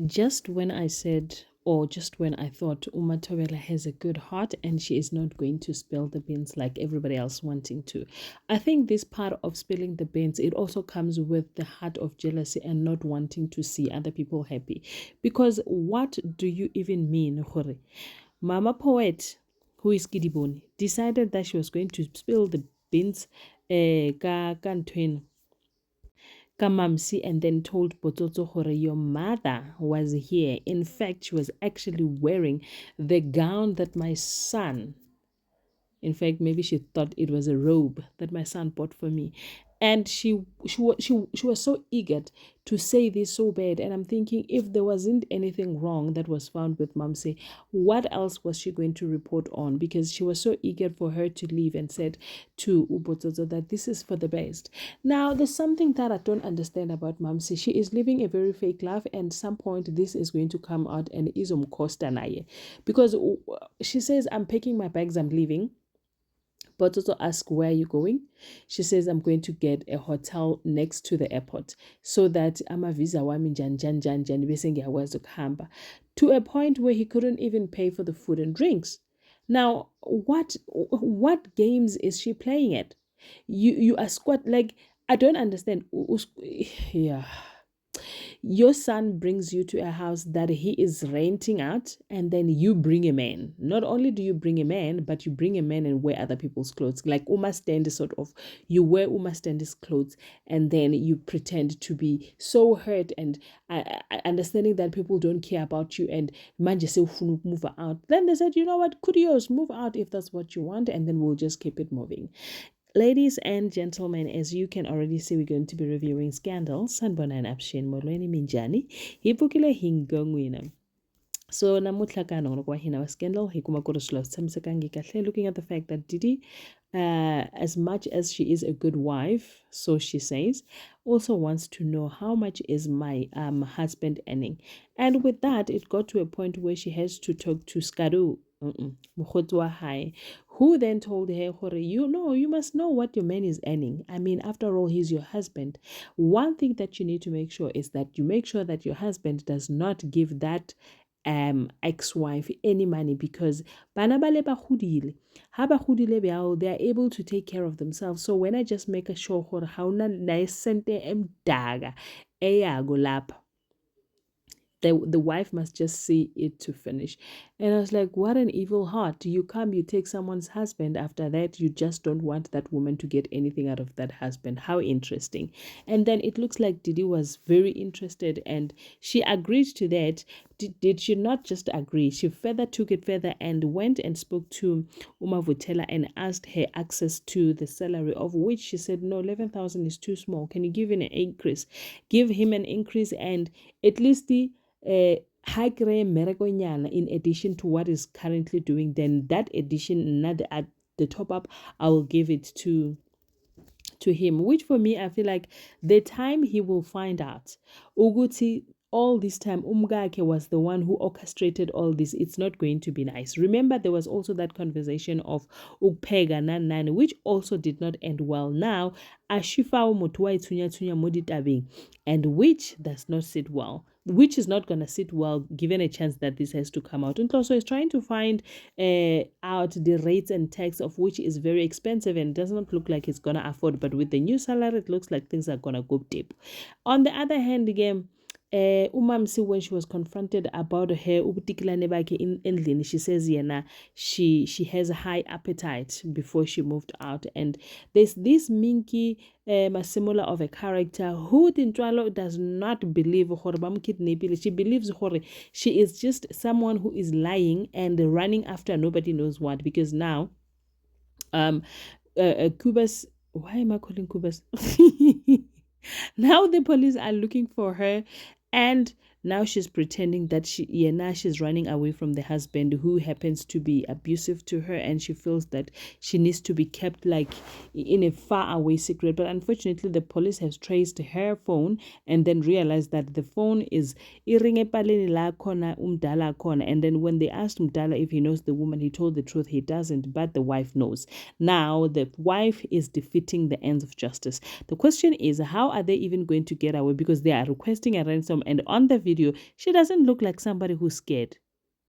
Just when I said, or just when I thought Uma Tobela has a good heart and she is not going to spill the beans like everybody else wanting to. I think this part of spilling the beans, it also comes with the heart of jealousy and not wanting to see other people happy. Because what do you even mean, Hore? Mama Poet, who is Giddy, decided that she was going to spill the beans ka ntweng Kamamsi and then told Botsotso Hore, your mother was here. In fact, she was actually wearing the gown that my son, in fact, maybe she thought it was a robe that my son bought for me. And she was so eager to say this so bad. And I'm thinking, if there wasn't anything wrong that was found with Mamsi, what else was she going to report on? Because she was so eager for her to leave and said to Ubotozo that this is for the best. Now, there's something that I don't understand about Mamsi. She is living a very fake life, and some point this is going to come out and izom costa naye. Because she says, I'm packing my bags, I'm leaving. But also ask, where are you going? She says, I'm going to get a hotel next to the airport so that visa wami njani bese ngiyakwazi ukuhamba, to a point where he couldn't even pay for the food and drinks. Now, what games is she playing at? You are squat, like, I don't understand. Yeah, your son brings you to a house that he is renting out, and then you bring a man. Not only do you bring a man, but you bring a man and wear other people's clothes. Like Uma Stand, sort of. You wear Uma Stand's clothes, and then you pretend to be so hurt and understanding that people don't care about you, and man just say move out. Then they said, you know what, Kurios, move out if that's what you want, and then we'll just keep it moving. Ladies and gentlemen, as you can already see, we're going to be reviewing Scandal, Sanbona and Abshin Molweni Minjani, Hipukile Hingongwina. So namuhla ka kwa hina wa Scandal, hikuma koroslo tsamsekangi kahle, looking at the fact that Didi, as much as she is a good wife, so she says, also wants to know how much is my husband earning. And with that, it got to a point where she has to talk to Skadu, who then told her, you know, you must know what your man is earning. I mean, after all, he's your husband. One thing that you need to make sure is that you make sure that your husband does not give that ex-wife any money, because they are able to take care of themselves. So when I just make a sure how na sente emdaga eyago lapha, the wife must just see it to finish. And I was like, what an evil heart. You come, you take someone's husband. After that, you just don't want that woman to get anything out of that husband. How interesting. And then it looks like Didi was very interested and she agreed to that. Did she not just agree? She further took it further and went and spoke to Uma Vutela and asked her access to the salary, of which she said, no, 11,000 is too small. Can you give him an increase? Give him an increase, and at least the in addition to what is currently doing, then that addition, not at the top up, I will give it to him. Which for me, I feel like the time he will find out Uguti, all this time Umgake was the one who orchestrated all this, it's not going to be nice. Remember, there was also that conversation of Upega Nan, which also did not end well. Now Ashifa Mutua Tunya Moditabing, and which does not sit well, which is not going to sit well given a chance that this has to come out. And also is trying to find out the rates and tax, of which is very expensive and does not look like it's going to afford. But with the new salary, it looks like things are going to go deep. On the other hand, again, Umamsi, when she was confronted about her in endlini, she says she has a high appetite before she moved out. And there's this Minky Masimula of a character who Tintwalo does not believe she believes she is just someone who is lying and running after nobody knows what, because now Kubas, why am I calling Kubas? Now the police are looking for her, and now she's pretending that now she's running away from the husband who happens to be abusive to her, and she feels that she needs to be kept like in a far away secret. But unfortunately, the police has traced her phone and then realized that the phone is umdala, and then when they asked Umdala if he knows the woman, he told the truth, he doesn't, but the wife knows. Now the wife is defeating the ends of justice. The question is, how are they even going to get away? Because they are requesting a ransom, and on the video video, she doesn't look like somebody who's scared.